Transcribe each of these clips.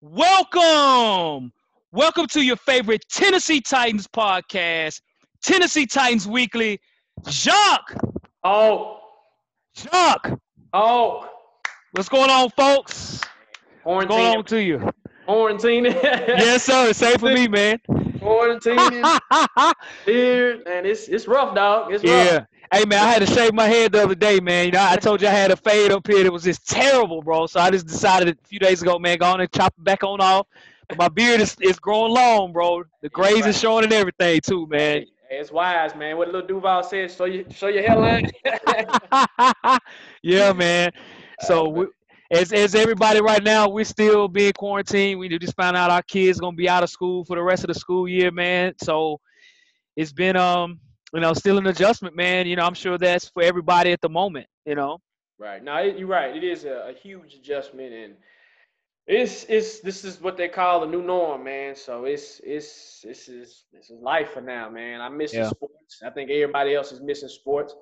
Welcome. Welcome to your favorite Tennessee Titans podcast, Tennessee Titans Weekly. Jacques, Oh, Jacques, oh, what's going on, folks? What's going quarantine, on to you? quarantine, Yes, sir. Same for me, man. quarantine here, and it's rough, dog. It's rough. Yeah. Hey, man, I had to shave my head the other day, man. You know, I told you I had a fade up here that was just terrible, bro. So I just decided a few days ago, man, go on and chop it back on off. But my beard is growing long, bro. The Yeah, grays is right. showing and everything, too, man. Hey, it's wise, man. What little Duval said, show your hairline. Yeah, man. So Man. as everybody right now, we're still being quarantined. We just found out our kids gonna be out of school for the rest of the school year, man. So it's been still an adjustment, man. I'm sure that's for everybody at the moment. Right. Now you're right. It is a huge adjustment, and it's this is what they call the new norm, man. So this is life for now, man. I'm missing Yeah. sports. I think everybody else is missing sports.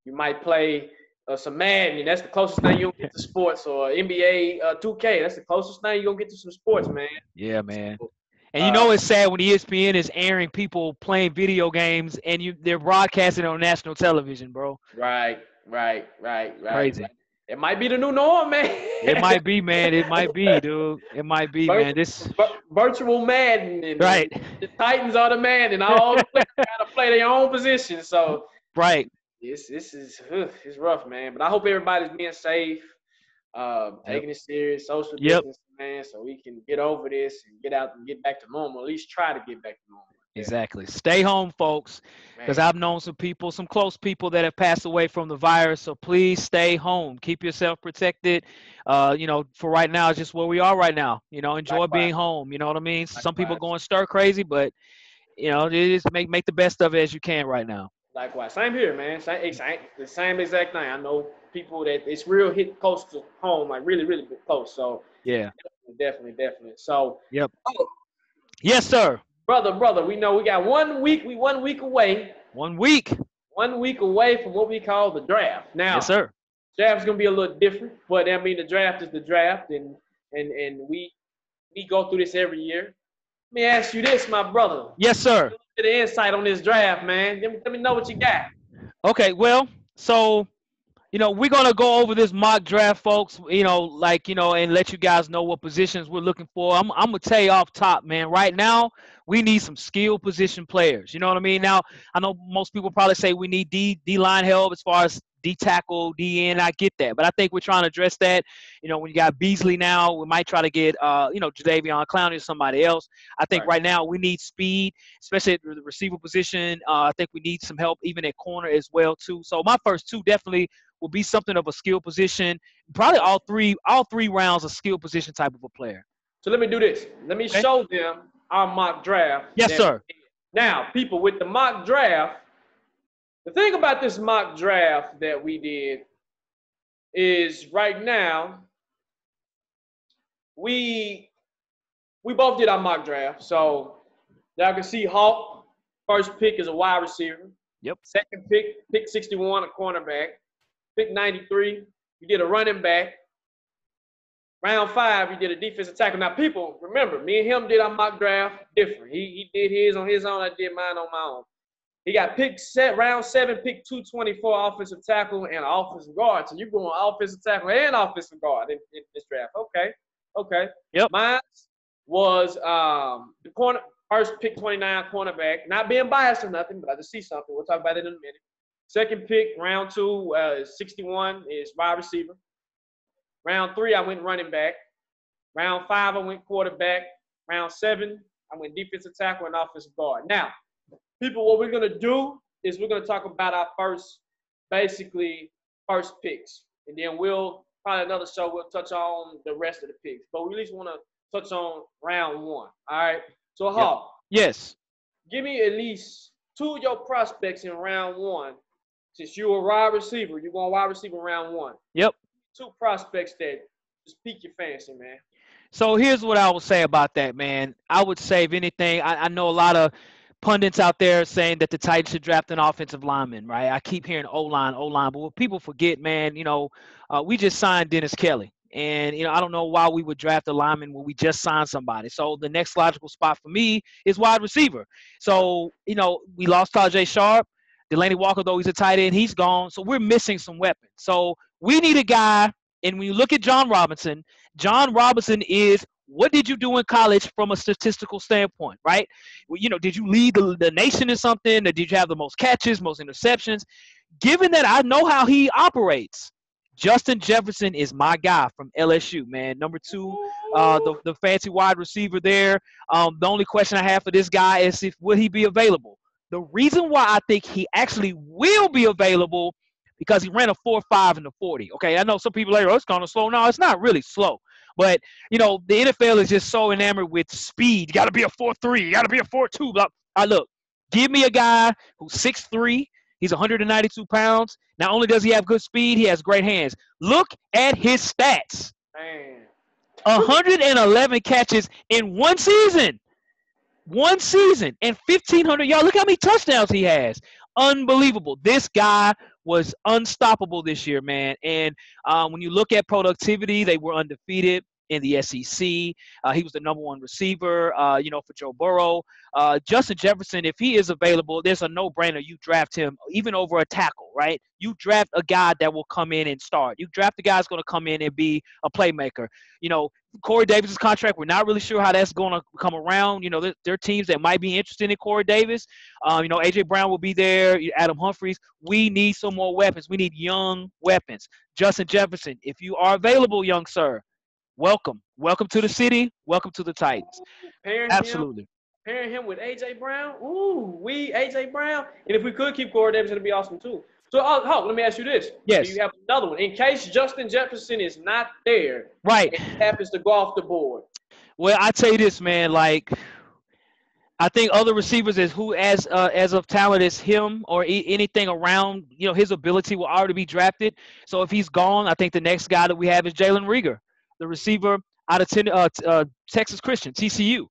You might play some Madden, and that's the closest thing you'll get to sports, or NBA 2K. That's the closest thing you're gonna get to some sports, man. Yeah, man. So, And uh, it's sad when ESPN is airing people playing video games and they're broadcasting on national television, bro. right. Crazy. It might be the new norm, It man. might be, man. It might be, dude. It might be, Vir- man. This Virtual Madden, and right. the Titans are the man, and all the players gotta play their own position. So Right. it's rough, man. But I hope everybody's being safe, Yep. taking it serious, social Yep. distance, man, so we can get over this and get out and get back to normal. At least try to get back to normal. Yeah, Exactly. Stay home, folks, because man. I've known some people, some close people that have passed away from the virus. So please stay home. Keep yourself protected. For right now, it's just where we are right now. Enjoy Likewise, being home. You know what I mean? Some people likewise, going stir crazy, but just make the best of it as you can right now. likewise. Same here, man. Same, the same exact thing. I know people that it's real hit close to home, like really, really close. So Yeah. definitely. So, Yep. oh, Yes, sir. brother, we know we got 1 week. We 1 week away. 1 week. 1 week away from what we call the draft. Yes, Now, sir. draft's gonna be a little different, but I mean the draft is the draft, and we go through this every year. Let me ask you this, my brother. Yes, sir. Get an insight on this draft, man. Let me know what you got. Okay. Well, so we're gonna go over this mock draft, folks. And let you guys know what positions we're looking for. I'm gonna tell you off top, man. Right now, we need some skill position players. You know what I mean? Now, I know most people probably say we need D line help as far as D tackle, D end. I get that, but I think we're trying to address that. When you got Beasley now, we might try to get Jadeveon Clowney or somebody else. I think Right. right now we need speed, especially at the receiver position. I think we need some help even at corner as well too. So my first two definitely will be something of a skill position. Probably all three rounds of skill position type of a player. So let me do this. Let me Okay. show them our mock draft. Yes, sir. Now, people, with the mock draft, the thing about this mock draft that we did is right now we both did our mock draft. So y'all can see Hawk, first pick is a wide receiver. Yep. Second pick 61, a cornerback. Pick 93, you did a running back. Round 5, you did a defensive tackle. Now, people, remember, me and him did our mock draft different. He did his on his own. I did mine on my own. He got round 7, pick 224, offensive tackle and offensive guard. So you're going offensive tackle and offensive guard in this draft. Okay. Yep. Mine was the corner, first pick 29, cornerback. Not being biased or nothing, but I just see something. We'll talk about it in a minute. Second pick, round 2, 61 is wide receiver. Round 3, I went running back. Round 5, I went quarterback. Round 7, I went defensive tackle and offensive guard. Now, people, what we're going to do is we're going to talk about our first picks. And then we'll, probably another show, we'll touch on the rest of the picks. But we at least want to touch on round 1. All right? So, Yep. Hawk, Yes. give me at least 2 of your prospects in round 1. Since you're a wide receiver, you're going wide receiver round 1. Yep. 2 prospects that just pique your fancy, man. So here's what I would say about that, man. I would say, if anything, I know a lot of pundits out there saying that the Titans should draft an offensive lineman, right? I keep hearing O-line, but what people forget, man, we just signed Dennis Kelly. And, I don't know why we would draft a lineman when we just signed somebody. So the next logical spot for me is wide receiver. So, we lost Tajay Sharp. Delaney Walker, though he's a tight end, he's gone. So we're missing some weapons. So we need a guy. And when you look at John Robinson is, what did you do in college from a statistical standpoint, right? Well, did you lead the nation in something? Or did you have the most catches, most interceptions? Given that I know how he operates, Justin Jefferson is my guy from LSU, man. Number 2, the fancy wide receiver there. The only question I have for this guy is will he be available? The reason why I think he actually will be available because he ran a 4.5 in the 40. Okay, I know some people are like, it's kind of slow. No, it's not really slow. But, the NFL is just so enamored with speed. You got to be a 4.3. You got to be a 4.2. Blah. Look, give me a guy who's 6'3". He's 192 pounds. Not only does he have good speed, he has great hands. Look at his stats. Man. 111 catches in one season. One season and 1,500 yards. Look how many touchdowns he has. Unbelievable. This guy was unstoppable this year, man. And when you look at productivity, they were undefeated in the SEC. He was the number 1 receiver, for Joe Burrow. Justin Jefferson, if he is available, there's a no-brainer. You draft him even over a tackle, right? You draft a guy that will come in and start. You draft a guy that's going to come in and be a playmaker. Corey Davis' contract, we're not really sure how that's going to come around. There are teams that might be interested in Corey Davis. A.J. Brown will be there, Adam Humphries. We need some more weapons. We need young weapons. Justin Jefferson, if you are available, young sir, welcome. Welcome to the city. Welcome to the Titans. Absolutely. Pairing him with A.J. Brown. A.J. Brown. And if we could keep Corey Davis, it'd be awesome too. So, let me ask you this. Yes. Do you have another one? In case Justin Jefferson is not there. Right. It happens to go off the board. Well, I tell you this, man. I think other receivers as of talent as him or anything around, his ability will already be drafted. So if he's gone, I think the next guy that we have is Jalen Reagor, the receiver out of Texas Christian, TCU.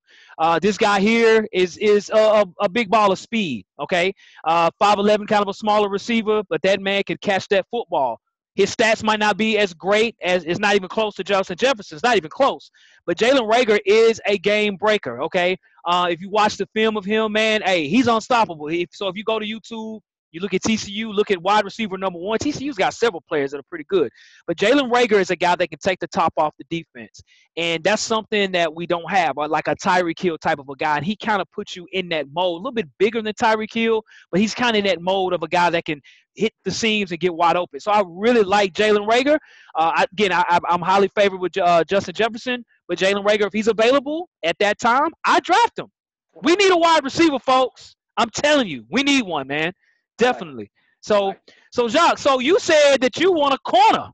This guy here is a big ball of speed, okay? 5'11", kind of a smaller receiver, but that man can catch that football. His stats might not be as great as it's not even close to Justin Jefferson. It's not even close. But Jalen Reagor is a game breaker, okay? If you watch the film of him, man, hey, he's unstoppable. So if you go to YouTube, you look at TCU, look at wide receiver number 1. TCU's got several players that are pretty good. But Jalen Reagor is a guy that can take the top off the defense. And that's something that we don't have, like a Tyreek Hill type of a guy. And he kind of puts you in that mode, a little bit bigger than Tyreek Hill, but he's kind of in that mode of a guy that can hit the seams and get wide open. So I really like Jalen Reagor. I'm highly favored with Justin Jefferson. But Jalen Reagor, if he's available at that time, I draft him. We need a wide receiver, folks. I'm telling you, we need one, man. Definitely. So Jacques, so you said that you want a corner.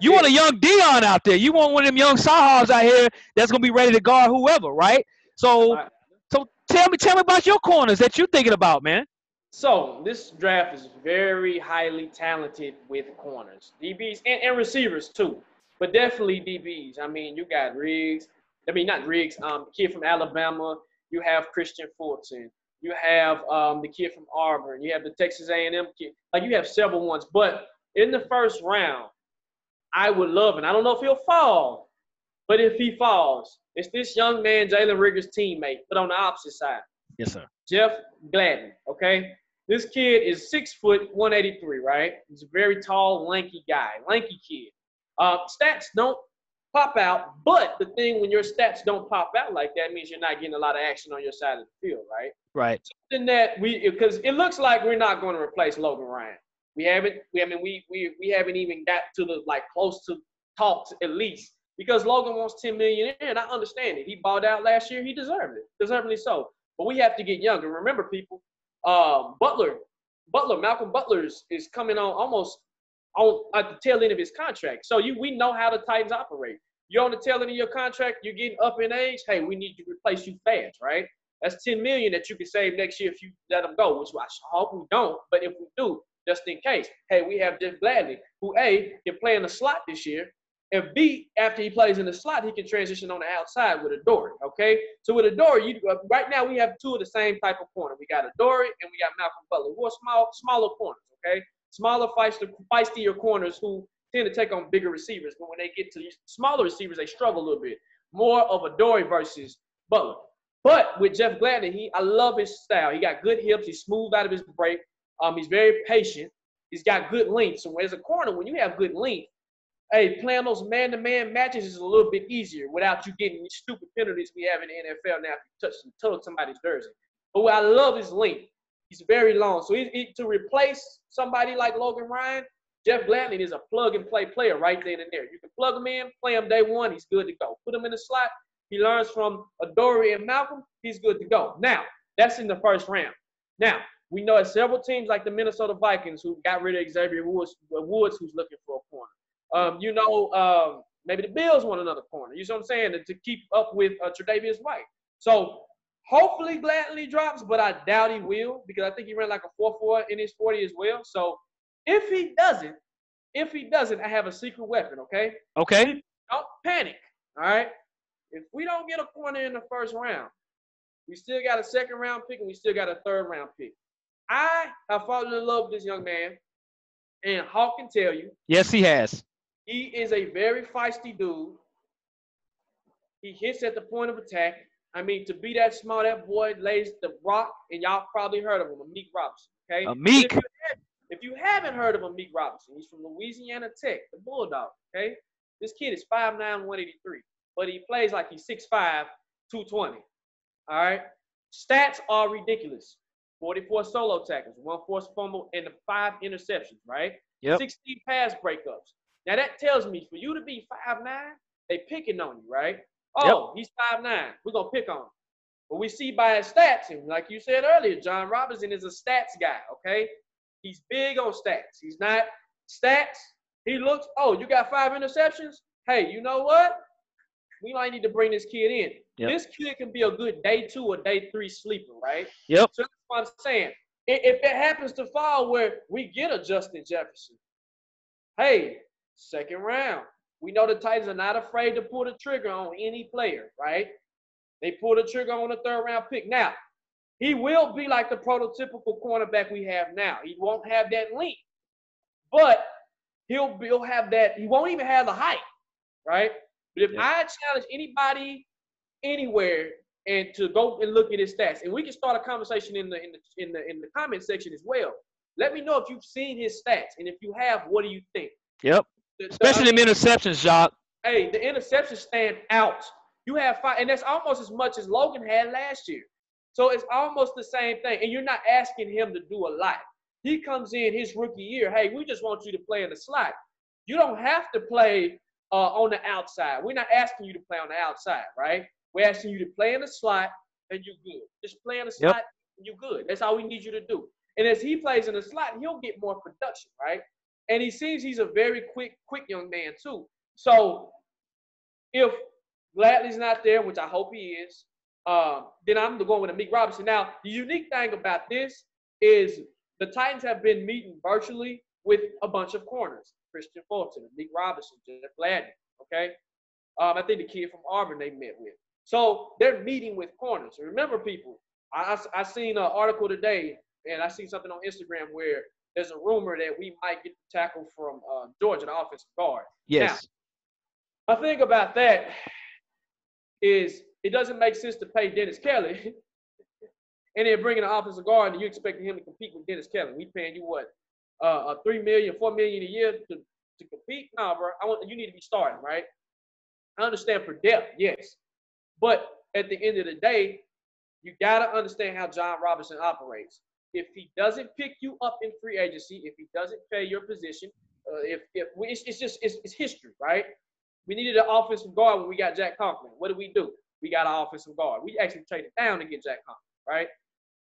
You want a young Dion out there. You want one of them young Sahars out here that's gonna be ready to guard whoever, right? So tell me about your corners that you're thinking about, man. So this draft is very highly talented with corners, DBs and receivers too, but definitely DBs. I mean, you got Riggs. I mean, not Riggs. Kid from Alabama. You have Christian Fulton. You have the kid from Auburn. You have the Texas A&M kid. You have several ones. But in the first round, I would love, and I don't know if he'll fall, but if he falls, it's this young man, Jalen Reagor's teammate, but on the opposite side. Yes, sir. Jeff Gladney, okay? This kid is 6 foot, 183, right? He's a very tall, lanky guy, lanky kid. Stats don't pop out, but the thing when your stats don't pop out like that means you're not getting a lot of action on your side of the field, right? Right. Something that because it looks like we're not going to replace Logan Ryan. We haven't even got to the close to talks at least because Logan wants $10 million and I understand it. He balled out last year. He deserved it, deservedly so. But we have to get younger. Remember, people, Malcolm Butler is coming on almost at the tail end of his contract. So we know how the Titans operate. You're on the tail end of your contract. You're getting up in age. Hey, we need to replace you fast, right? That's $10 million that you can save next year if you let them go, which I hope we don't. But if we do, just in case, hey, we have Jeff Gladney, who A, can play in the slot this year, and B, after he plays in the slot, he can transition on the outside with Adoree', okay? So with Adoree', right now we have two of the same type of corner. We got Adoree' and we got Malcolm Butler, who are smaller corners, okay? Smaller, feistier corners who tend to take on bigger receivers, but when they get to these smaller receivers, they struggle a little bit. More of Adoree versus Butler. But with Jeff Gladney, I love his style. He got good hips. He's smooth out of his break. He's very patient. He's got good length. So as a corner, when you have good length, hey, playing those man-to-man matches is a little bit easier without you getting these stupid penalties we have in the NFL now if you touch somebody's jersey. But what I love his length. He's very long. So to replace somebody like Logan Ryan, Jeff Gladney is a plug-and-play player right then and there. You can plug him in, play him day one, he's good to go. Put him in the slot, he learns from Adoree and Malcolm, he's good to go. Now, that's in the first round. Now, we know that several teams like the Minnesota Vikings who got rid of Xavier Woods who's looking for a corner. Maybe the Bills want another corner. You see what I'm saying? To keep up with Tre'Davious White. So hopefully Gladney drops, but I doubt he will because I think he ran like a 4.4 in his 40 as well. So if he doesn't, I have a secret weapon, okay? Okay. Don't panic, all right? If we don't get a corner in the first round, we still got a second round pick and we still got a third round pick. I have fallen in love with this young man, and Hawk can tell you. Yes, he has. He is a very feisty dude. He hits at the point of attack. I mean, to be that small, that boy lays the rock, and y'all probably heard of him, Amik Robinson, okay? Amik. If you haven't heard of Amik Robinson, he's from Louisiana Tech, the Bulldog, okay? This kid is 5'9", 183, but he plays like he's 6'5", 220, all right? Stats are ridiculous. 44 solo tackles, 1 forced fumble, and 5 interceptions, right? Yep. 16 pass breakups. Now, that tells me for you to be 5'9", they picking on you, right? Oh, yep. He's 5'9". We're going to pick on him. But we see by his stats, and like you said earlier, John Robinson is a stats guy, okay? He's big on stats. He's not stats. He looks, oh, you got 5 interceptions? Hey, you know what? We might need to bring this kid in. Yep. This kid can be a good day 2 or day 3 sleeper, right? Yep. So that's what I'm saying. If it happens to fall where we get a Justin Jefferson, hey, second round. We know the Titans are not afraid to pull the trigger on any player, right? They pull the trigger on a third round pick. Now, he will be like the prototypical cornerback we have now. He won't have that length, but he'll have that. He won't even have the height, right? But if I challenge anybody anywhere and to go and look at his stats, and we can start a conversation in the comment section as well. Let me know if you've seen his stats, and if you have, what do you think? Yep. Especially the interceptions, Jacques. Hey, the interceptions stand out. You have 5, and that's almost as much as Logan had last year. So it's almost the same thing, and you're not asking him to do a lot. He comes in his rookie year, hey, we just want you to play in the slot. You don't have to play on the outside. We're not asking you to play on the outside, right? We're asking you to play in the slot, and you're good. Just play in the slot, and you're good. That's all we need you to do. And as he plays in the slot, he'll get more production, right? And he seems he's a very quick young man, too. So if Gladney's not there, which I hope he is, then I'm going with Amik Robinson. Now, the unique thing about this is the Titans have been meeting virtually with a bunch of corners. Christian Fulton, Amik Robinson, Jeff Gladney, okay? I think the kid from Auburn they met with. So they're meeting with corners. Remember, people, I seen an article today, and I seen something on Instagram where there's a rumor that we might get the tackle from Georgia, the offensive guard. Yes. Now, my thing about that is it doesn't make sense to pay Dennis Kelly and then bring in an offensive guard and you expecting him to compete with Dennis Kelly. We paying you what, $3 million, $4 million a year to compete? No, bro. You need to be starting, right? I understand for depth, yes, but at the end of the day, you gotta understand how John Robinson operates. If he doesn't pick you up in free agency, if he doesn't pay your position, it's history, right? We needed an offensive guard when we got Jack Conklin. What did we do? We got an offensive guard. We actually traded down to get Jack Conklin,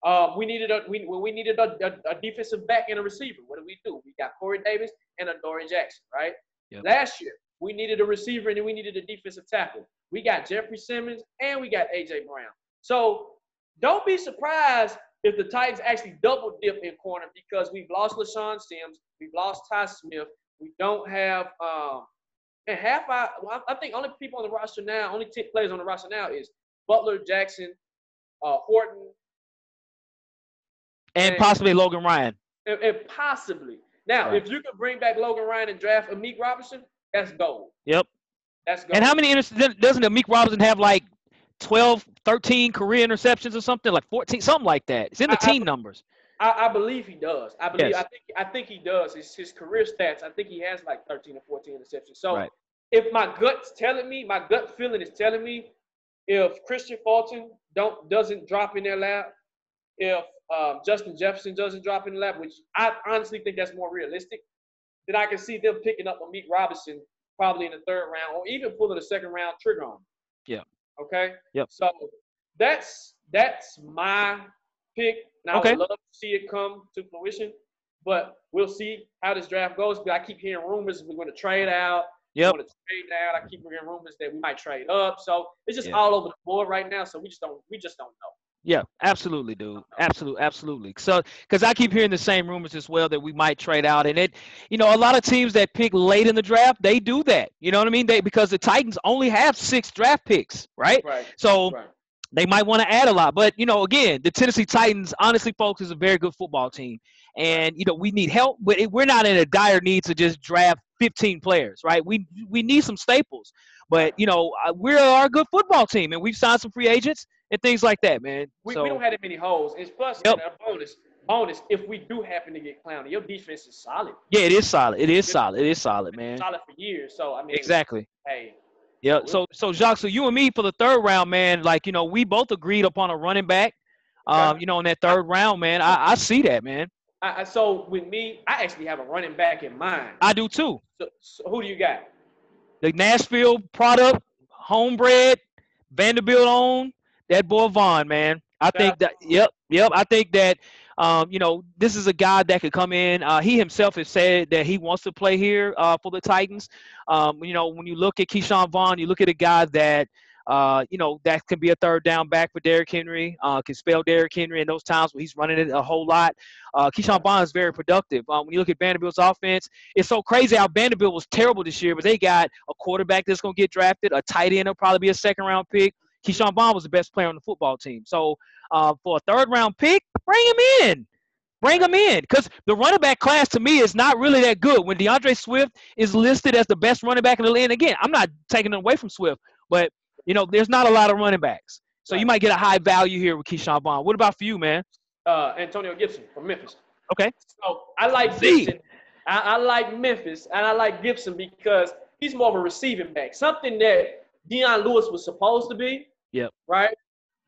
right? We needed a defensive back and a receiver. What did we do? We got Corey Davis and Adoree Jackson, right? Yep. Last year, we needed a receiver and then we needed a defensive tackle. We got Jeffrey Simmons and we got A.J. Brown. So don't be surprised if the Titans actually double dip in corner because we've lost LaShawn Sims, we've lost Ty Smith, we don't have I think only people on the roster now, only 10 players on the roster now is Butler, Jackson, Horton, and possibly Logan Ryan. And possibly. Now, Right. if you can bring back Logan Ryan and draft Amik Robinson, that's gold. Yep. That's gold. And how many doesn't Amik Robinson have, like 12, 13 career interceptions or something, like 14, something like that? It's in the I, team numbers. I believe he does. Yes. I think he does. His career stats. I think he has like 13 or 14 interceptions. So Right. if my gut feeling is telling me, if Christian Fulton doesn't drop in their lap, if Justin Jefferson doesn't drop in the lap, which I honestly think that's more realistic, then I can see them picking up Amik Robinson probably in the third round, or even pulling a second round trigger on him. Yeah. Okay. Yep. So that's my pick. Now Okay. I would love to see it come to fruition, but we'll see how this draft goes. But I keep hearing rumors we're going to trade out. Yep. We're going to trade out. I keep hearing rumors that we might trade up. So it's just Yeah. all over the board right now. So we just don't know. Yeah, absolutely, dude. Absolutely. So, because I keep hearing the same rumors as well that we might trade out, and a lot of teams that pick late in the draft, they do that. You know what I mean? Because the Titans only have 6 draft picks, right? Right. So Right. they might want to add a lot. But, again, the Tennessee Titans, honestly, folks, is a very good football team. And, we need help, but we're not in a dire need to just draft 15 players, right? We need some staples. But, we are a good football team, and we've signed some free agents and things like that, man. We don't have that many holes. And plus, Yep. a bonus, if we do happen to get Clowney, your defense is solid. Yeah, it is solid. It is solid, man. Solid for years. So, I mean. Exactly. Hey. Yeah. So Jacques, so you and me for the third round, man, like, we both agreed upon a running back, Okay. in that third round, man. I see that, man. So with me, I actually have a running back in mind. I do too. So who do you got? The Nashville product, homebred, Vanderbilt owned, that boy Vaughn, man. I think that, yep. I think that, this is a guy that could come in. He himself has said that he wants to play here for the Titans. When you look at Keyshawn Vaughn, you look at a guy that, that can be a third down back for Derrick Henry, can spell Derrick Henry in those times when he's running it a whole lot. Keyshawn Vaughn is very productive. When you look at Vanderbilt's offense, it's so crazy how Vanderbilt was terrible this year, but they got a quarterback that's going to get drafted, a tight end will probably be a second-round pick. Keyshawn Vaughn was the best player on the football team. So for a third-round pick, bring him in. Bring him in, because the running back class to me is not really that good. When DeAndre Swift is listed as the best running back in the league, and again, I'm not taking it away from Swift, but there's not a lot of running backs. So you might get a high value here with Keyshawn Vaughn. What about for you, man? Antonio Gibson from Memphis. Okay. So I like Gibson. I like Memphis, and I like Gibson because he's more of a receiving back, something that Deion Lewis was supposed to be. Yep. Right?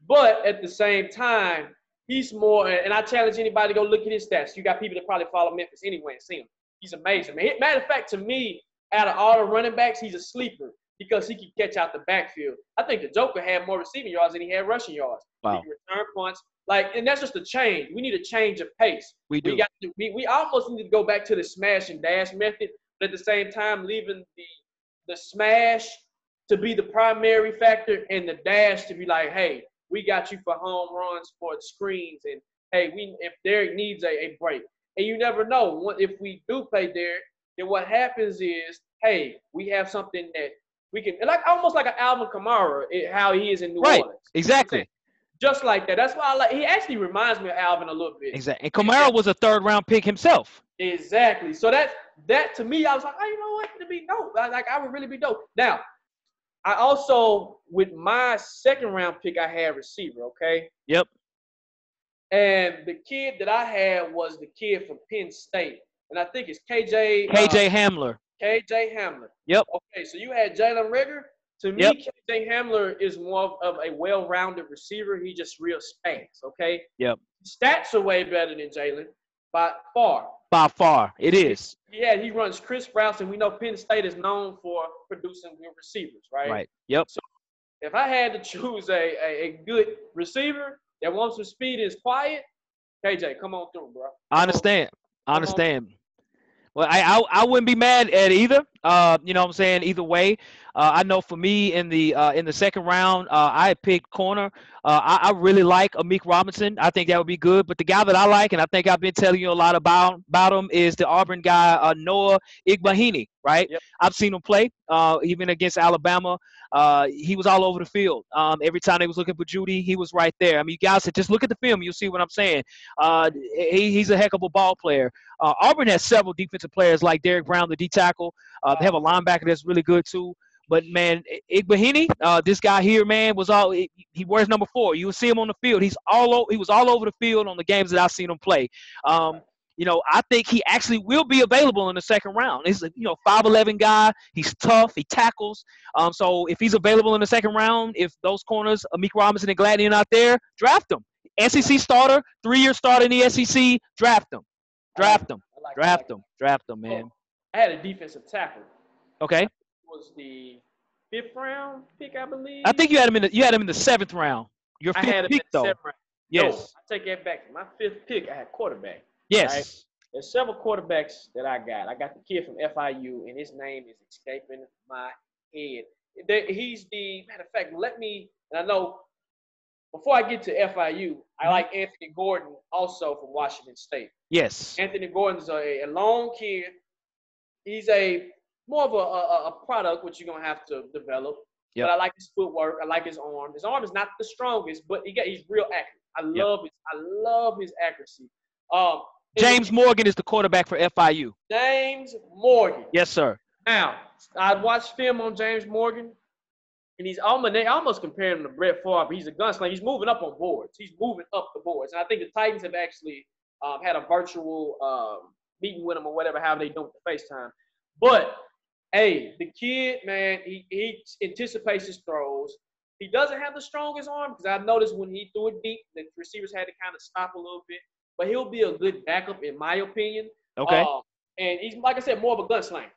But at the same time, he's more, and I challenge anybody to go look at his stats. You got people that probably follow Memphis anyway and see him. He's amazing. Matter of fact, to me, out of all the running backs, he's a sleeper because he can catch out the backfield. I think the Joker had more receiving yards than he had rushing yards. Wow. He can return punts. And that's just a change. We need a change of pace. We do. We almost need to go back to the smash and dash method, but at the same time, leaving the smash to be the primary factor and the dash to be like, hey, we got you for home runs, for screens, and hey, if Derrick needs a break. And you never know. If we do play Derrick, then what happens is, hey, we have something that we can, almost like an Alvin Kamara, how he is in New Orleans. Exactly. Just like that. That's why he actually reminds me of Alvin a little bit. Exactly. And Kamara was a third-round pick himself. Exactly. So that to me, I was like, oh, you know what? It'd be dope. I would really be dope. Now, I also, with my second-round pick, I had receiver, okay? Yep. And the kid that I had was the kid from Penn State. And I think it's KJ Hamler. KJ Hamler. Yep. Okay, so you had Jalen Reagor. To me, KJ Hamler is more of a well-rounded receiver. He just real spanks, okay? Yep. Stats are way better than Jalen, by far. By far, it is. Yeah, he runs crisp routes, and we know Penn State is known for producing good receivers, right? Right. Yep. So if I had to choose a good receiver that wants some speed and is quiet, KJ, come on through, bro. I understand. Well, I wouldn't be mad at either. You know what I'm saying? Either way, I know for me in the second round, I picked corner. I really like Amik Robinson. I think that would be good. But the guy that I like, and I think I've been telling you a lot about him, is the Auburn guy Noah Igbahini. Right? Yep. I've seen him play, even against Alabama. He was all over the field. Every time they was looking for Judy, he was right there. I mean, you guys should just look at the film. You'll see what I'm saying. He's a heck of a ball player. Auburn has several defensive players like Derek Brown, the D tackle. They have a linebacker that's really good too. But man, Igbahini, this guy here, man, he wears number 4. You will see him on the field. He was all over the field on the games that I've seen him play. Right. I think he actually will be available in the second round. He's a 5'11" guy. He's tough. He tackles. So if he's available in the second round, if those corners, Amik Robinson and Gladney out there, draft him. SEC starter, 3-year starter in the SEC, draft him. I like Draft him. I like I like Draft him. Draft him, man. Oh, I had a defensive tackle. Okay. It was the 5th round pick, I believe. I think you had him in the 7th round. Your I 5th had him pick in the though. 7th round. No, Yes. I take that back. My 5th pick, I had quarterback. Yes. There's several quarterbacks that I got. I got the kid from FIU, and his name is escaping my head. He's the matter of fact. And I know before I get to FIU, I like Anthony Gordon also from Washington State. Yes. Anthony Gordon's a long kid. He's more of a product which you're gonna have to develop. Yep. But I like his footwork. I like his arm. His arm is not the strongest, but he's real accurate. I love his accuracy. James Morgan is the quarterback for FIU. James Morgan. Yes, sir. Now, I watched film on James Morgan, and they almost compare him to Brett Favre, but he's a gunslinger. He's moving up on boards. He's moving up the boards. And I think the Titans have actually had a virtual meeting with him or whatever, how they do it with FaceTime. But, hey, the kid, man, he anticipates his throws. He doesn't have the strongest arm because I noticed when he threw it deep, the receivers had to kind of stop a little bit. But he'll be a good backup, in my opinion. Okay. And he's, like I said, more of a gunslinger.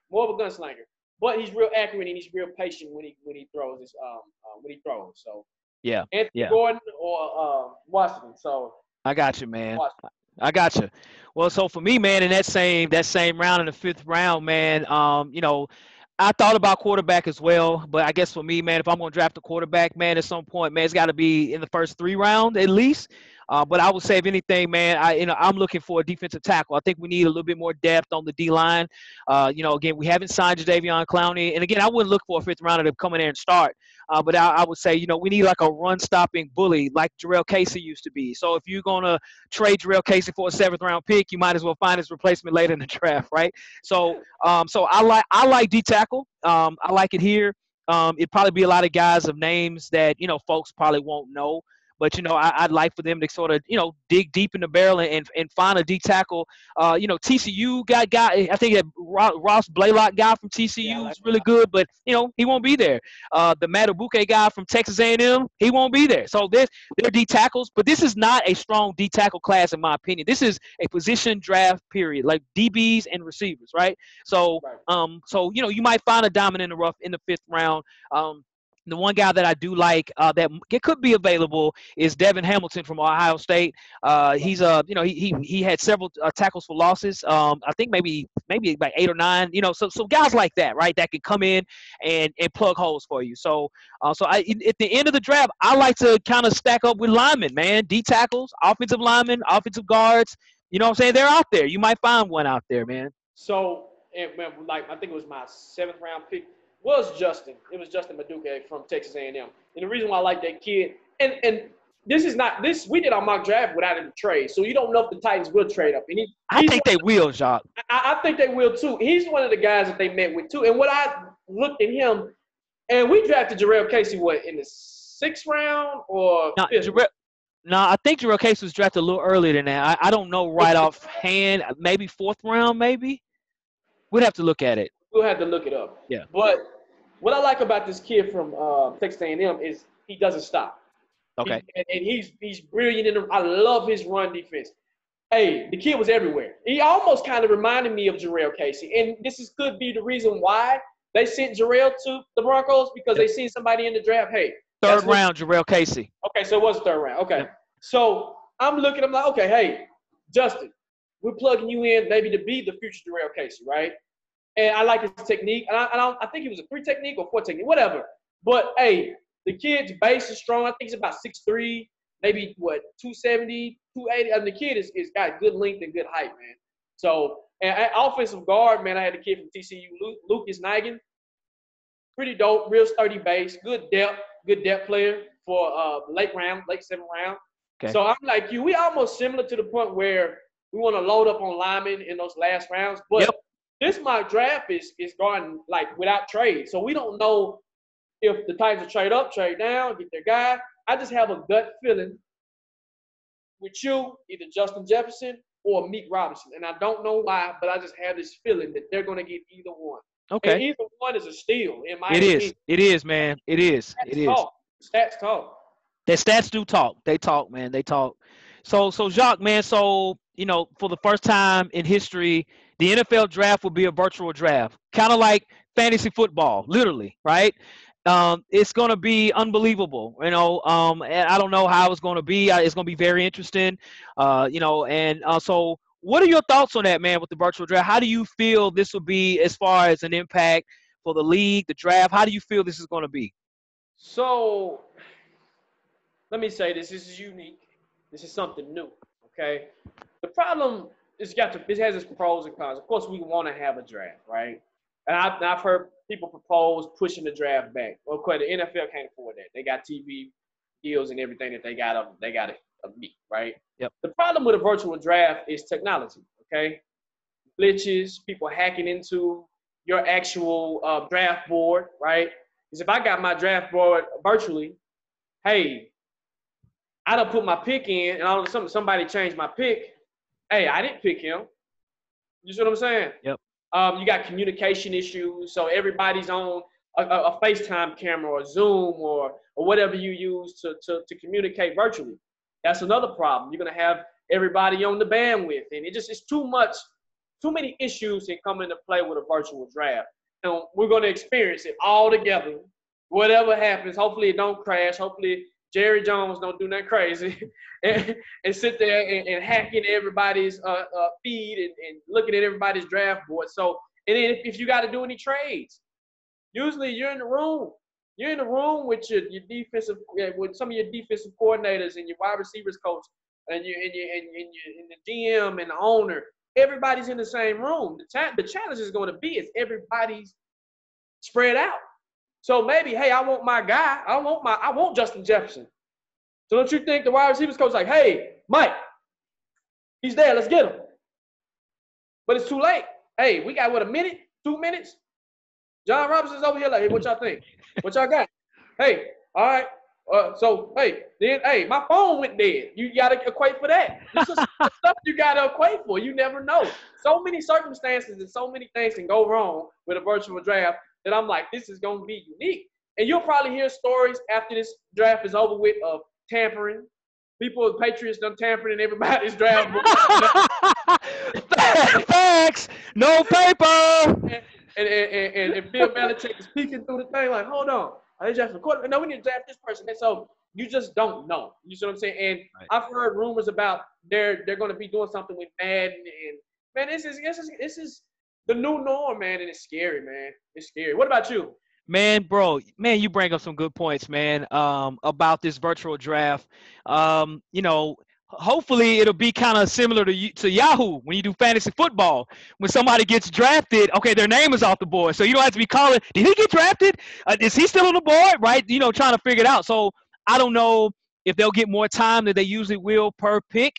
But he's real accurate and he's real patient when he throws when he throws. So Yeah. Anthony Gordon or Washington. So I got you, man. Washington. I got you. Well, so for me, man, in that same round, in the 5th round, man, I thought about quarterback as well, but I guess for me, man, if I'm going to draft a quarterback, man, at some point, man, it's got to be in the first 3 rounds at least. But I would say, if anything, man, I'm looking for a defensive tackle. I think we need a little bit more depth on the D line. Again, we haven't signed Jadeveon Clowney, and again, I wouldn't look for a 5th rounder to come in there and start. But I would say, we need like a run-stopping bully like Jarrell Casey used to be. So if you're gonna trade Jarrell Casey for a 7th round pick, you might as well find his replacement later in the draft, right? So, I like D tackle. I like it here. It'd probably be a lot of guys of names that folks probably won't know. But I'd like for them to sort of dig deep in the barrel and find a D tackle. TCU got guy. I think that Ross Blaylock guy from TCU is really good, but he won't be there. The Matabuke guy from Texas A&M, he won't be there. So they're D tackles, but this is not a strong D tackle class in my opinion. This is a position draft period, like DBs and receivers, right? So you might find a diamond in the rough in the 5th round. The one guy that I do like that it could be available is Devin Hamilton from Ohio State. He's he had several tackles for losses. I think maybe like 8 or 9. So guys like that, right? That can come in and plug holes for you. So at the end of the draft, I like to kind of stack up with linemen, man. D tackles, offensive linemen, offensive guards. You know what I'm saying? They're out there. You might find one out there, man. So, I think it was my 7th round pick. Was Justin. It was Justin Maduke from Texas A&M. And the reason why I like that kid, and this is not this. We did our mock draft without any trade, so you don't know if the Titans will trade up. And I think they will, Jacques. I think they will too. He's one of the guys that they met with too. And what I looked at him, and we drafted Jarrell Casey in the 6th round or 5th? No, I think Jarrell Casey was drafted a little earlier than that. I don't know right offhand. Maybe 4th round, maybe. We'd have to look at it. We'll have to look it up. Yeah. But what I like about this kid from Texas A&M is he doesn't stop. Okay. He's brilliant. I love his run defense. Hey, the kid was everywhere. He almost kind of reminded me of Jarrell Casey. And could be the reason why they sent Jarrell to the Broncos because they seen somebody in the draft. Hey. 3rd round, Jarrell Casey. Okay, so it was 3rd round. Okay. Yep. So I'm like, okay, hey, Justin, we're plugging you in maybe to be the future Jarrell Casey, right? and I like his technique. And I think he was a 3 technique or 4 technique, whatever. But hey, the kid's base is strong. I think he's about 6'3", maybe 270, 280. I mean, the kid is got good length and good height, man. So, and offensive guard, man, I had a kid from TCU, Lucas Nigan. Pretty dope, real sturdy base, good depth player for late 7th round. Okay. So I'm like you, we almost similar to the point where we want to load up on linemen in those last rounds. But this mock draft is going like without trade. So we don't know if the Titans will trade up, trade down, get their guy. I just have a gut feeling with you, either Justin Jefferson or Meek Robinson. And I don't know why, but I just have this feeling that they're going to get either one. Okay. And either one is a steal in my opinion. It is, man. It is. Stats talk. The stats do talk. They talk, man. They talk. So Jacques, man, so, you know, for the first time in history, the NFL draft will be a virtual draft, kind of like fantasy football, literally, right? It's going to be unbelievable, you know, and I don't know how it's going to be. It's going to be very interesting, you know, and so what are your thoughts on that, man, with the virtual draft? How do you feel this will be as far as an impact for the league, the draft? How do you feel this is going to be? So let me say this is unique. This is something new, okay? The problem is it has its pros and cons. Of course, we want to have a draft, right? And I've heard people propose pushing the draft back. Okay, the NFL can't afford that. They got TV deals and everything that they got to meet, right? Yep. The problem with a virtual draft is technology, okay? Glitches, people hacking into your actual draft board, right? Because if I got my draft board virtually, hey, I don't put my pick in, and all of a sudden somebody changed my pick. Hey, I didn't pick him. You see what I'm saying? Yep. You got communication issues, so everybody's on a FaceTime camera or Zoom or whatever you use to communicate virtually. That's another problem. You're gonna have everybody on the bandwidth, and it's too many issues that come into play with a virtual draft. And we're gonna experience it all together. Whatever happens, hopefully it don't crash. Hopefully Jerry Jones don't do nothing crazy and sit there and hack into everybody's feed and looking at everybody's draft board. So, and then if you got to do any trades, usually you're in the room. You're in the room with your defensive, with some of your defensive coordinators and your wide receivers coach and the GM and the owner. Everybody's in the same room. The challenge is going to be is everybody's spread out. So maybe, hey, I want my guy. I want Justin Jefferson. So don't you think the wide receivers coach is like, hey, Mike, he's there. Let's get him. But it's too late. Hey, we got, a minute, 2 minutes? John Robinson's over here like, hey, what y'all think? What y'all got? Hey, all right. So, hey, my phone went dead. You got to equate for that. This is stuff you got to equate for. You never know. So many circumstances and so many things can go wrong with a virtual draft that I'm like, this is going to be unique. And you'll probably hear stories after this draft is over with of tampering. People, Patriots done tampering in everybody's draft book. Facts, no paper. And Bill Belichick is peeking through the thing like, hold on. I just no, we need to draft this person. And so you just don't know. You see what I'm saying? And right. I've heard rumors about they're going to be doing something with Madden. And man, this is the new norm, man. And it's scary, man. It's scary. What about you? Man, you bring up some good points, man, about this virtual draft. You know, hopefully it'll be kind of similar to Yahoo when you do fantasy football. When somebody gets drafted, okay, their name is off the board. So you don't have to be calling, did he get drafted? Is he still on the board? Right? You know, trying to figure it out. So I don't know if they'll get more time than they usually will per pick.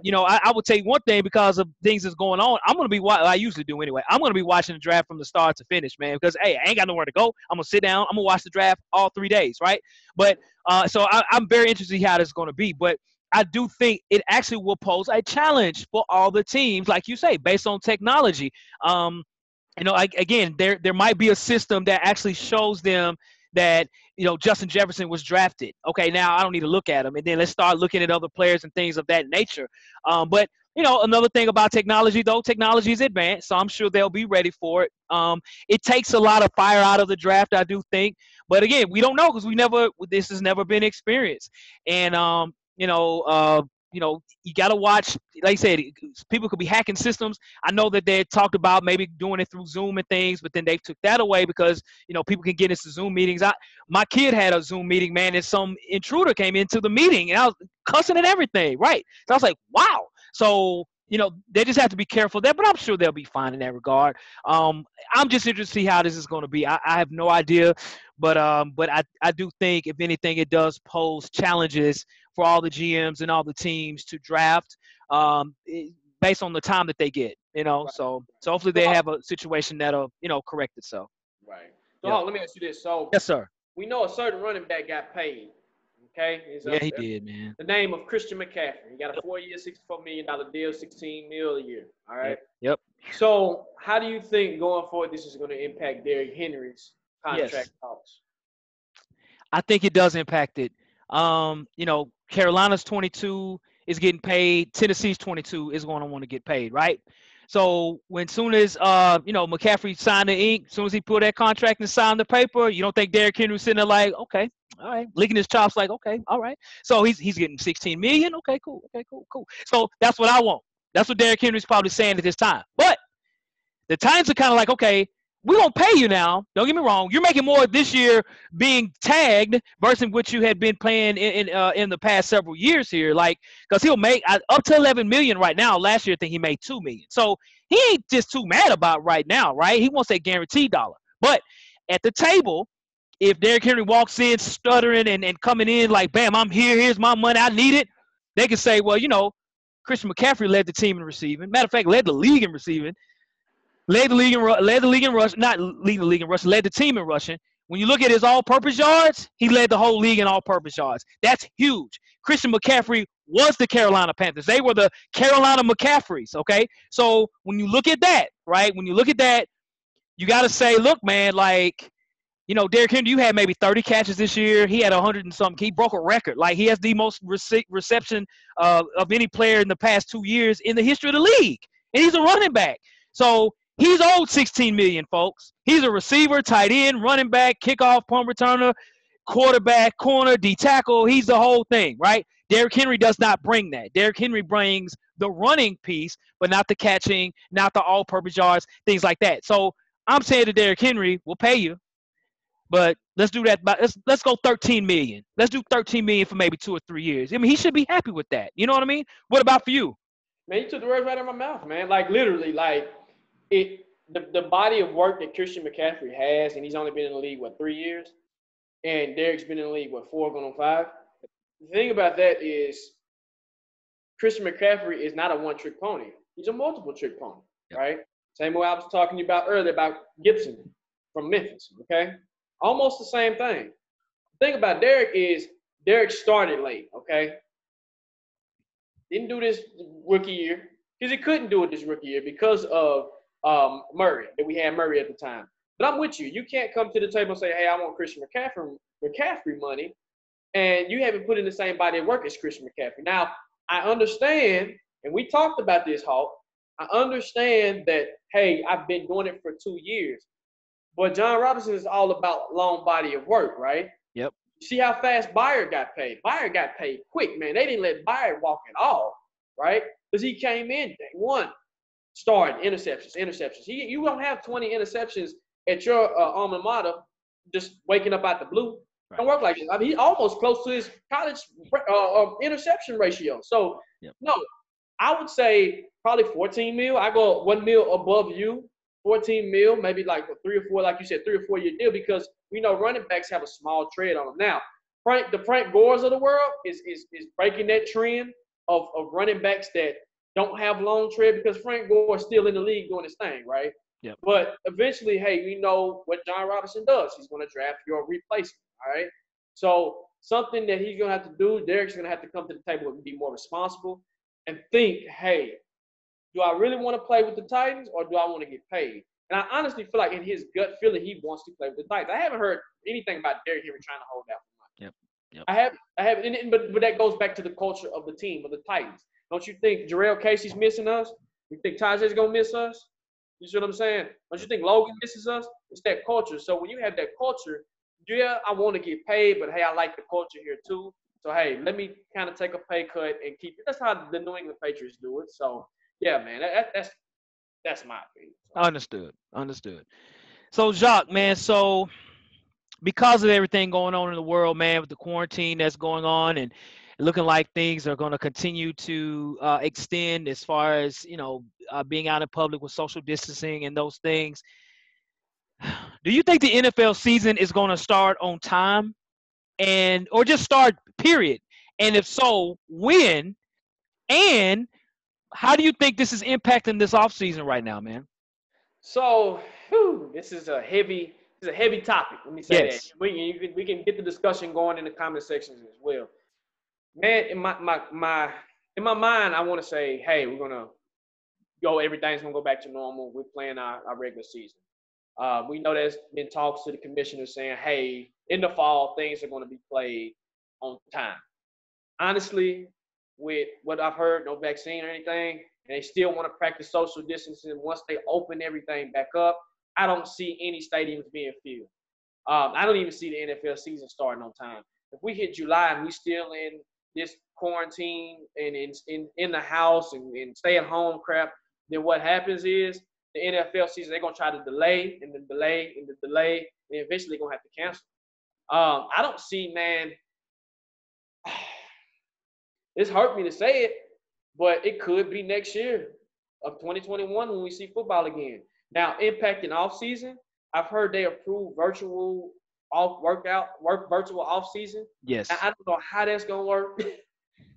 You know, I would take one thing because of things that's going on. I'm going to be I usually do anyway. I'm going to be watching the draft from the start to finish, man, because, hey, I ain't got nowhere to go. I'm going to sit down. I'm going to watch the draft all 3 days, right? But so I'm very interested to see how this is going to be. But I do think it actually will pose a challenge for all the teams, like you say, based on technology. You know, again, there might be a system that actually shows them that, you know, Justin Jefferson was drafted. Okay, now I don't need to look at him. And then let's start looking at other players and things of that nature. But, you know, another thing about technology, though, technology is advanced, so I'm sure they'll be ready for it. It takes a lot of fire out of the draft, I do think. But, again, we don't know because this has never been experienced. And, you know, you got to watch. Like I said, people could be hacking systems. I know that they talked about maybe doing it through Zoom and things, but then they took that away because people can get into Zoom meetings. My kid had a Zoom meeting, man, and some intruder came into the meeting and I was cussing and everything, right? So I was like, wow. So they just have to be careful there, but I'm sure they'll be fine in that regard. I'm just interested to see how this is going to be. I have no idea, but I do think if anything, it does pose challenges for all the GMs and all the teams to draft based on the time that they get. Right. So hopefully they have a situation that'll correct itself. Right. So Yep. let me ask you this. So Yes, sir. we know a certain running back got paid. Okay. Yeah, he did, man. The name of Christian McCaffrey. He got a 4-year, $64 million deal, $16 million a year. All right. Yep. So how do you think going forward this is going to impact Derrick Henry's contract talks? I think it does impact it. Carolina's 22 is getting paid. Tennessee's 22 is going to want to get paid, right? So soon as McCaffrey signed the ink, as soon as he put that contract and signed the paper, you don't think Derrick Henry was sitting there like, okay, all right, licking his chops like, okay, all right. So he's getting $16 million. Okay, cool. So that's what I want. That's what Derrick Henry's probably saying at this time. But the Titans are kind of like, okay, we're going to pay you now. Don't get me wrong. You're making more this year being tagged versus what you had been playing in the past several years here. Like, because he'll make up to $11 million right now. Last year, I think he made $2 million. So he ain't just too mad about right now, right? He wants that guaranteed dollar. But at the table, if Derrick Henry walks in stuttering and coming in like, bam, I'm here. Here's my money. I need it. They can say, well, Christian McCaffrey led the team in receiving. Matter of fact, led the league in receiving. Led the league in rushing, not leading the league in rushing, led the team in rushing. When you look at his all-purpose yards, he led the whole league in all-purpose yards. That's huge. Christian McCaffrey was the Carolina Panthers. They were the Carolina McCaffreys, okay? So when you look at that, right, you got to say, look, man, like, Derrick Henry, you had maybe 30 catches this year. He had 100 and something. He broke a record. Like, he has the most reception of any player in the past 2 years in the history of the league. And he's a running back. So he's owed $16 million, folks. He's a receiver, tight end, running back, kickoff, punt returner, quarterback, corner, D tackle. He's the whole thing, right? Derrick Henry does not bring that. Derrick Henry brings the running piece, but not the catching, not the all-purpose yards, things like that. So I'm saying to Derrick Henry, we'll pay you, but let's do that. Let's go $13 million. Let's do $13 million for maybe 2 or 3 years. I mean, he should be happy with that. You know what I mean? What about for you? Man, you took the words right out of my mouth, man. Like, literally, like, the body of work that Christian McCaffrey has, and he's only been in the league, 3 years? And Derrick's been in the league, 4 going on 5? The thing about that is Christian McCaffrey is not a one-trick pony. He's a multiple-trick pony, right? Same way I was talking to you about earlier about Gibson from Memphis, okay? Almost the same thing. The thing about Derrick is Derrick started late, okay? Didn't do this rookie year because he couldn't do it this rookie year because of Murray, that we had Murray at the time. But I'm with you. You can't come to the table and say, hey, I want Christian McCaffrey money, and you haven't put in the same body of work as Christian McCaffrey. Now, I understand, and we talked about this, Hawk. I understand that, hey, I've been doing it for 2 years. But John Robinson is all about long body of work, right? Yep. See how fast Byard got paid. Byard got paid quick, man. They didn't let Byard walk at all, right? Because he came in day one, started interceptions. You don't have 20 interceptions at your alma mater just waking up out the blue. Right. Don't work like this. I mean, he's almost close to his college interception ratio. So, no, I would say probably 14 mil. I go 1 mil above you. 14 mil, maybe like 3 or 4, like you said, 3 or 4 year deal, because we know running backs have a small tread on them. Now, the Frank Gores of the world is breaking that trend of running backs that don't have long tread, because Frank Gore is still in the league doing his thing, right? Yep. But eventually, hey, we know what John Robinson does. He's going to draft your replacement, all right? So something that he's going to have to do, Derrick's going to have to come to the table and be more responsible and think, hey, do I really want to play with the Titans, or do I want to get paid? And I honestly feel like in his gut feeling, he wants to play with the Titans. I haven't heard anything about Derrick Henry trying to hold out for money. Yep. I have, but that goes back to the culture of the team, of the Titans. Don't you think Jarrell Casey's missing us? You think Tajay's gonna miss us? You see what I'm saying? Don't you think Logan misses us? It's that culture. So when you have that culture, yeah, I want to get paid, but hey, I like the culture here too. So hey, let me kind of take a pay cut and keep it. That's how the New England Patriots do it. So yeah, man, that's my opinion. So, Understood. Understood. So Jacques, man, so because of everything going on in the world, man, with the quarantine that's going on and looking like things are going to continue to extend as far as being out in public with social distancing and those things. Do you think the NFL season is going to start on time and or just start period? And if so, when? And how do you think this is impacting this offseason right now, man? so whew, this is a heavy topic. Let me say that. Yes. We can get the discussion going in the comment sections as well. Man, in my mind, I want to say, hey, we're gonna go. Everything's gonna go back to normal. We're playing our regular season. We know there's been talks to the commissioner saying, hey, in the fall, things are going to be played on time. Honestly, with what I've heard, no vaccine or anything, and they still want to practice social distancing once they open everything back up, I don't see any stadiums being filled. I don't even see the NFL season starting on time. If we hit July and we still in this quarantine and in the house and stay at home crap, then what happens is the NFL season, they're gonna try to delay and then delay and then delay, and eventually gonna have to cancel. I don't see, man. It's hurt me to say it, but it could be next year of 2021 when we see football again. Now, impacting off season, I've heard they approve virtual virtual off season. Now, Yes. I don't know how that's gonna work.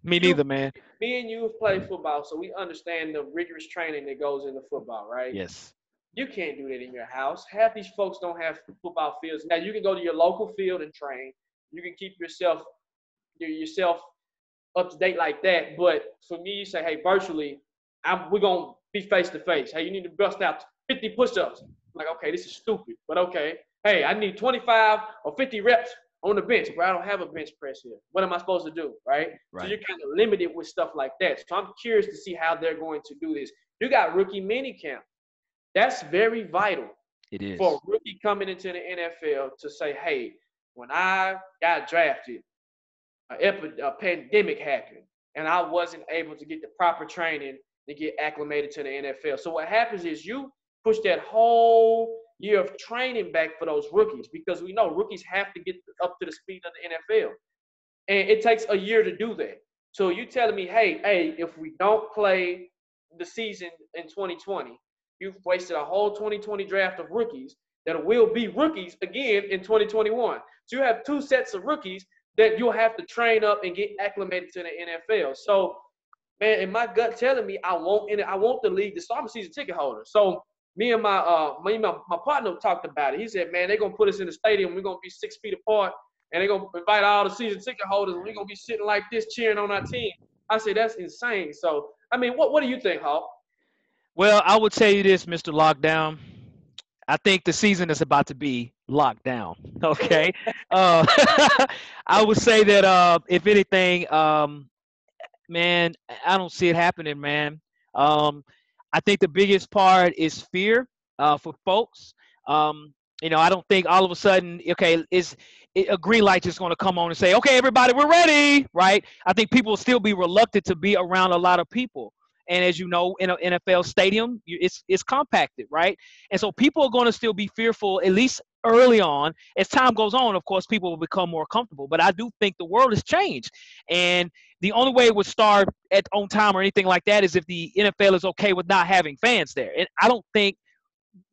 Me you, neither, man. me and you have played football, so we understand the rigorous training that goes into football, right? Yes. You can't do that in your house. Half these folks don't have football fields. Now you can go to your local field and train. You can keep yourself up to date like that. But for me, you say, hey, virtually, we're gonna be face to face. Hey, you need to bust out 50 push-ups. I'm like, okay, this is stupid, but okay. Hey, I need 25 or 50 reps on the bench, but I don't have a bench press here. What am I supposed to do, right? So Right. you're kind of limited with stuff like that. So I'm curious to see how they're going to do this. You got rookie mini camp. That's very vital It for a is. rookie coming into the NFL to say, hey, when I got drafted, a pandemic happened, and I wasn't able to get the proper training to get acclimated to the NFL. So what happens is you push that whole year of training back for those rookies because we know rookies have to get up to the speed of the NFL, and it takes a year to do that. So you telling me, hey, if we don't play the season in 2020, you've wasted a whole 2020 draft of rookies that will be rookies again in 2021. So you have two sets of rookies that you'll have to train up and get acclimated to the NFL. So, man, in my gut telling me I want the league to start. I'm a season ticket holder. So me and my partner talked about it. He said, man, they're gonna put us in the stadium. We're gonna be 6 feet apart, and they're gonna invite all the season ticket holders, and we're gonna be sitting like this cheering on our team. I said, that's insane. So, I mean, what do you think, Hawk? Well, I would tell you this, Mr. Lockdown. I think the season is about to be locked down. Okay. Uh, I would say that if anything, man, I don't see it happening, man. Um, I think the biggest part is fear for folks. Um, I don't think all of a sudden, okay, a green light just going to come on and say, okay, everybody, we're ready, right? I think people will still be reluctant to be around a lot of people. And as you know, in an NFL stadium, it's compacted, right? And so people are going to still be fearful, at least early on. As time goes on, of course, people will become more comfortable. But I do think the world has changed, and the only way it would start on time or anything like that is if the NFL is okay with not having fans there. And I don't think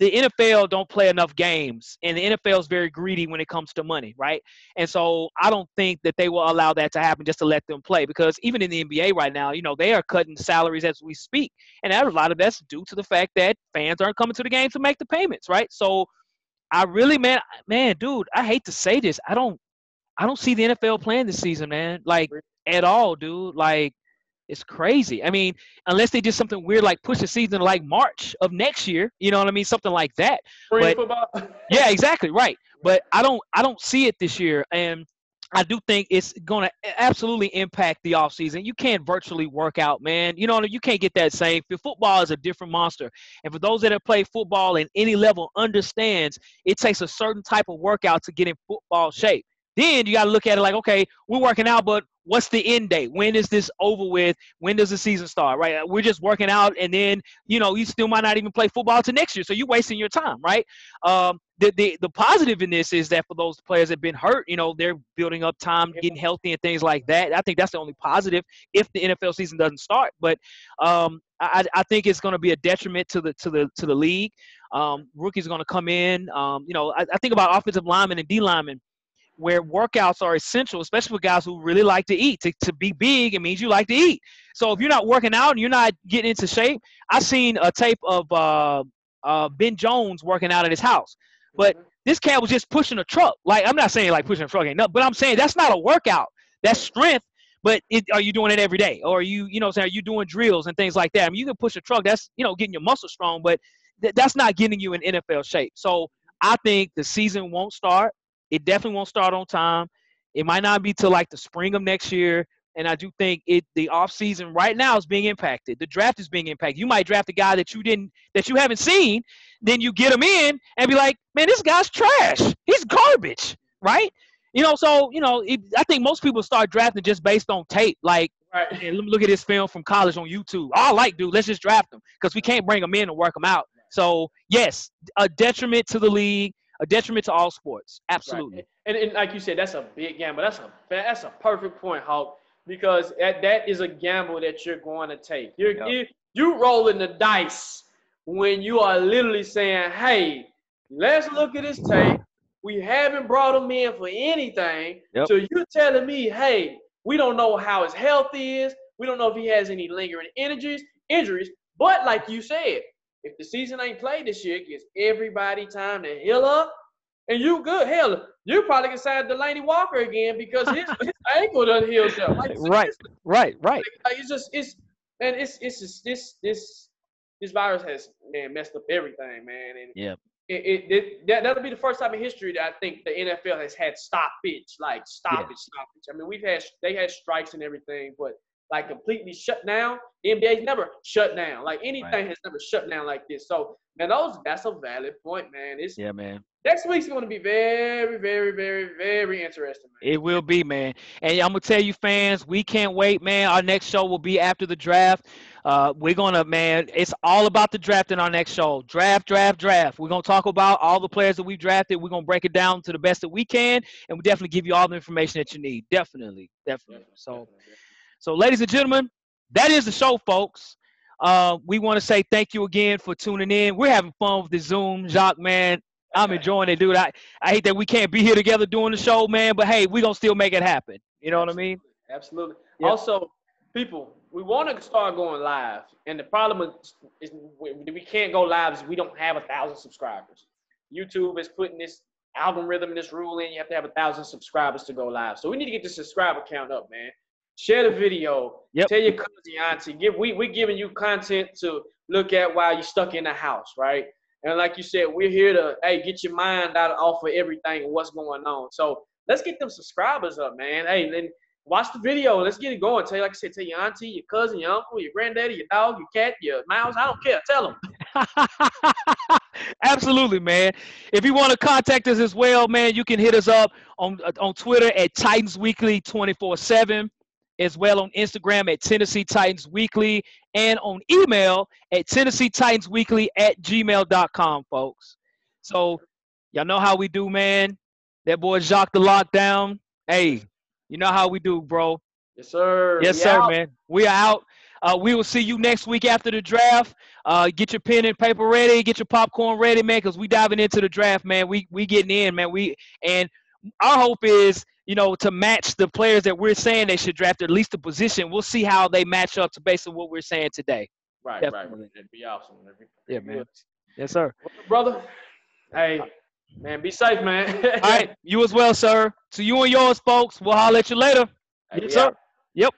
the NFL don't play enough games, and the NFL is very greedy when it comes to money, right? And so I don't think that they will allow that to happen just to let them play, because even in the NBA right now, they are cutting salaries as we speak, and a lot of that's due to the fact that fans aren't coming to the game to make the payments, right? So I really, man, dude, I hate to say this, I don't see the NFL playing this season, man, like at all, dude. Like, it's crazy. I mean, unless they did something weird like push the season to like March of next year, you know what I mean? Something like that. Spring But football? yeah, exactly, right. But I don't see it this year. And I do think it's going to absolutely impact the offseason. You can't virtually work out, man. You can't get that same. Football is a different monster. And for those that have played football in any level understands it takes a certain type of workout to get in football shape. Then you got to look at it like, okay, we're working out, but what's the end date? When is this over with? When does the season start, right? We're just working out, and then, you still might not even play football till next year, so you're wasting your time, right? The positive in this is that for those players that have been hurt, they're building up time, getting healthy and things like that. I think that's the only positive if the NFL season doesn't start. But I think it's going to be a detriment to the league. Rookies are going to come in. I think about offensive linemen and D linemen, where workouts are essential, especially for guys who really like to eat. To be big, it means you like to eat. So if you're not working out and you're not getting into shape, I seen a tape of Ben Jones working out at his house. But this cat was just pushing a truck. Like, I'm not saying like pushing a truck ain't nothing, but I'm saying that's not a workout. That's strength. But are you doing it every day? Or are you doing drills and things like that? I mean, you can push a truck. That's, getting your muscle strong, but that's not getting you in NFL shape. So I think the season won't start. It definitely won't start on time. It might not be till like the spring of next year. And I do think the offseason right now is being impacted. The draft is being impacted. You might draft a guy that you haven't seen, then you get him in and be like, man, this guy's trash. He's garbage, right? I think most people start drafting just based on tape. Like, right. Let me look at this film from college on YouTube. Oh, I like dude. Let's just draft him because we can't bring him in and work him out. So, yes, a detriment to the league. A detriment to all sports. Absolutely. Right. And like you said, that's a big gamble. That's a perfect point, Hawk, because that is a gamble that you're going to take. You're rolling the dice when you are literally saying, hey, let's look at this tape. We haven't brought him in for anything. Yep. So you're telling me, hey, we don't know how his health is. We don't know if he has any lingering injuries. But like you said, if the season ain't played this year, it gives everybody time to heal up, and you good. Hell, you probably can sign Delaney Walker again because his ankle done healed up. Like, right. Like, this virus has messed up everything, man. And that'll be the first time in history that I think the NFL has had stoppage. I mean, they had strikes and everything, but like completely shut down. The NBA's never shut down. Like anything has never shut down like this. So, man, that's a valid point, man. Man. Next week's going to be very, very, very, very interesting, man. It will be, man. And I'm going to tell you, fans, we can't wait, man. Our next show will be after the draft. We're going to, man, it's all about the draft in our next show. Draft. We're going to talk about all the players that we've drafted. We're going to break it down to the best that we can, and we'll definitely give you all the information that you need. Definitely. So, ladies and gentlemen, that is the show, folks. We want to say thank you again for tuning in. We're having fun with the Zoom, Jacques, man. I'm enjoying it, dude. I hate that we can't be here together doing the show, man, but hey, we're going to still make it happen. You know what I mean? Absolutely. Yep. Also, people, we want to start going live, and the problem is we can't go live is we don't have 1,000 subscribers. YouTube is putting this algorithm, this rule in. You have to have 1,000 subscribers to go live. So we need to get the subscriber count up, man. Share the video. Yep. Tell your cousin, your auntie. We're giving you content to look at while you're stuck in the house, right? And like you said, we're here to get your mind out off of everything and what's going on. So let's get them subscribers up, man. Hey, then watch the video. Let's get it going. Tell your auntie, your cousin, your uncle, your granddaddy, your dog, your cat, your mouse. I don't care. Tell them. Absolutely, man. If you want to contact us as well, man, you can hit us up on Twitter at Titans Weekly 24/7. As well on Instagram at Tennessee Titans Weekly, and on email at TennesseeTitansWeekly@gmail.com, folks. So y'all know how we do, man. That boy Jacques the Lockdown. Hey, you know how we do, bro. Yes, sir. Yes, sir, man. We are out. We will see you next week after the draft. Get your pen and paper ready. Get your popcorn ready, man, because we diving into the draft, man. We getting in, man. And our hope is, to match the players that we're saying they should draft, at least the position. We'll see how they match up to based on what we're saying today. Right. It'd be awesome. Yeah, man. Yes, sir. Brother, hey, man, be safe, man. All right. You as well, sir. To you and yours, folks. We'll holler at you later. Hey, yes, sir. Yep.